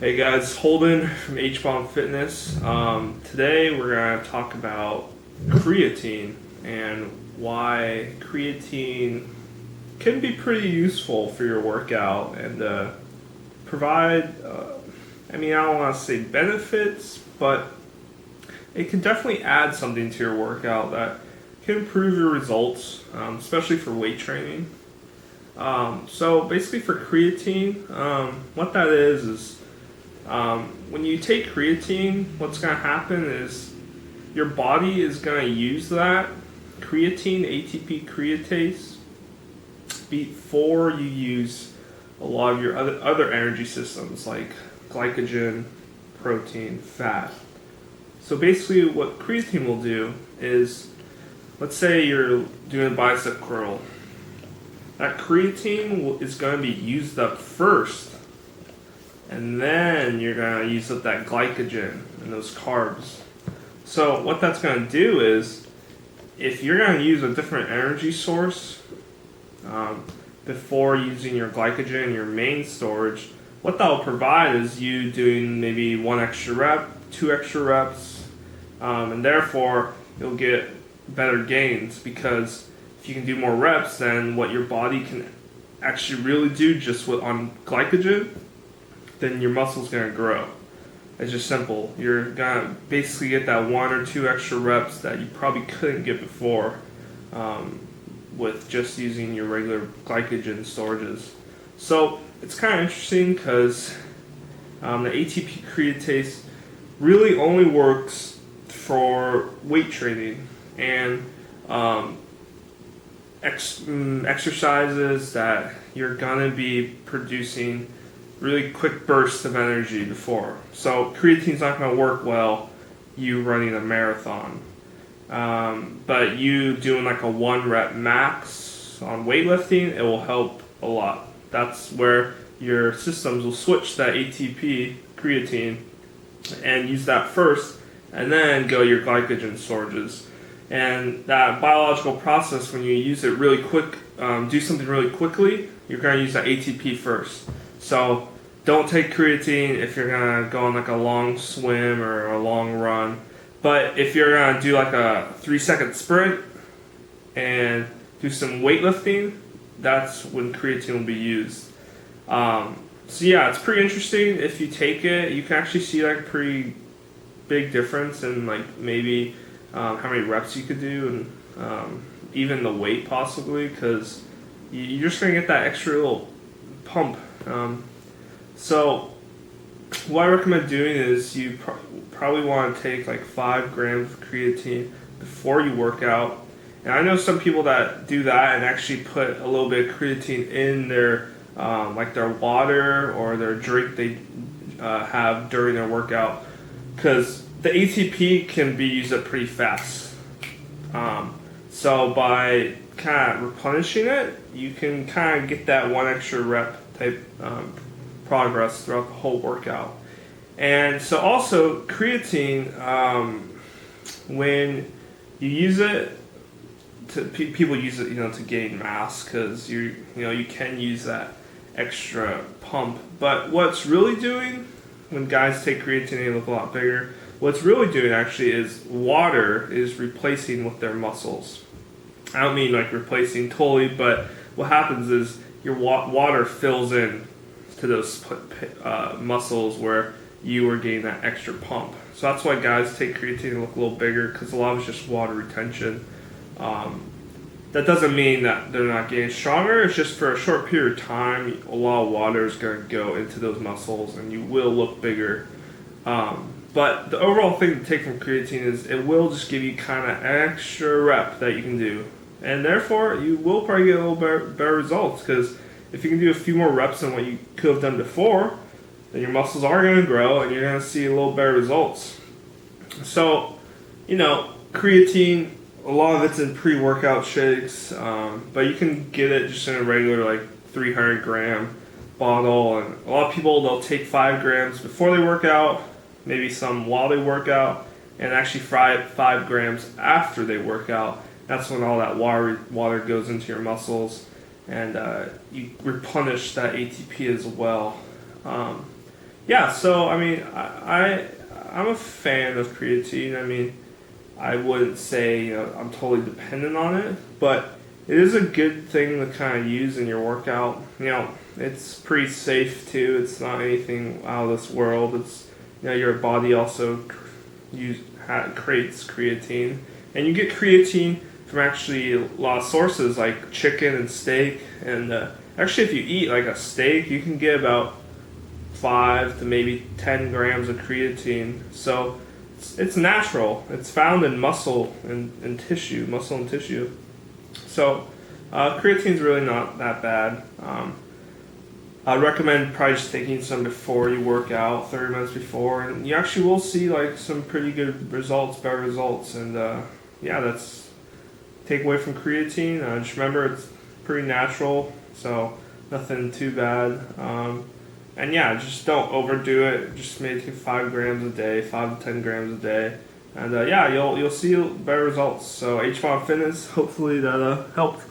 Hey guys, Holden from H-Bomb Fitness. Today we're going to talk about creatine and why creatine can be pretty useful for your workout and provide, I don't want to say benefits, but it can definitely add something to your workout that can improve your results, especially for weight training. So basically for creatine, what that is when you take creatine, what's going to happen is your body is going to use that creatine, ATP creatase, before you use a lot of your other energy systems like glycogen, protein, fat. So basically, what creatine will do is, let's say you're doing a bicep curl. That creatine is going to be used up first, and then you're going to use up that glycogen and those carbs. So what that's going to do is, if you're going to use a different energy source before using your glycogen, your main storage, what that will provide is you doing maybe one extra rep, two extra reps, and therefore you'll get better gains, because if you can do more reps than what your body can actually really do just on glycogen, then your muscle's going to grow. It's just simple. You're going to basically get that one or two extra reps that you probably couldn't get before with just using your regular glycogen storages. So it's kind of interesting because the ATP creatase really only works for weight training and exercises that you're going to be producing really quick bursts of energy before. So creatine's not going to work well you running a marathon. But you doing like a 1 rep max on weightlifting, it will help a lot. That's where your systems will switch that ATP creatine and use that first, and then go your glycogen storages. And that biological process, when you use it really quick, do something really quickly, you're going to use that ATP first. So don't take creatine if you're going to go on like a long swim or a long run. But if you're going to do like a 3-second sprint and do some weightlifting, that's when creatine will be used. So yeah, it's pretty interesting. If you take it, you can actually see like a pretty big difference in like maybe how many reps you could do, and even the weight possibly, because you're just going to get that extra little pump. So what I recommend doing is you probably want to take like 5 grams of creatine before you work out. And I know some people that do that and actually put a little bit of creatine in their like their water or their drink they have during their workout, because the ATP can be used up pretty fast. So by kind of replenishing it, you can kind of get that one extra rep type progress throughout the whole workout. And so also creatine, when you use it, people use it, to gain mass, because you can use that extra pump. But what's really doing, when guys take creatine, they look a lot bigger. What's really doing actually is water is replacing with their muscles. I don't mean like replacing totally, but what happens is your water fills in to those muscles where you were getting that extra pump. So that's why guys take creatine and look a little bigger, because a lot of it's just water retention. That doesn't mean that they're not getting stronger. It's just for a short period of time, a lot of water is going to go into those muscles and you will look bigger. But the overall thing to take from creatine is it will just give you kind of extra rep that you can do. And therefore, you will probably get a little better results, because if you can do a few more reps than what you could have done before, then your muscles are going to grow and you're going to see a little better results. So, creatine, a lot of it's in pre-workout shakes, but you can get it just in a regular like 300 gram bottle. And a lot of people, they'll take 5 grams before they work out, maybe some while they work out, and actually 5 grams after they work out. That's when all that water goes into your muscles, and you replenish that ATP as well. Yeah, so I mean, I'm a fan of creatine. I mean, I wouldn't say I'm totally dependent on it, but it is a good thing to kind of use in your workout. It's pretty safe too. It's not anything out of this world. It's your body also creates creatine, and you get creatine from actually a lot of sources like chicken and steak. And actually, if you eat like a steak, you can get about 5 to maybe 10 grams of creatine. So it's natural. It's found in muscle and tissue, muscle and tissue. So creatine's really not that bad. I'd recommend probably just taking some before you work out, 30 minutes before, and you actually will see like some pretty good results, better results. And yeah, that's take away from creatine. Just remember it's pretty natural, so nothing too bad. And yeah, just don't overdo it. Just maybe take 5 grams a day, 5 to 10 grams a day, and yeah, you'll see better results. So HMOD Fitness, hopefully that helped.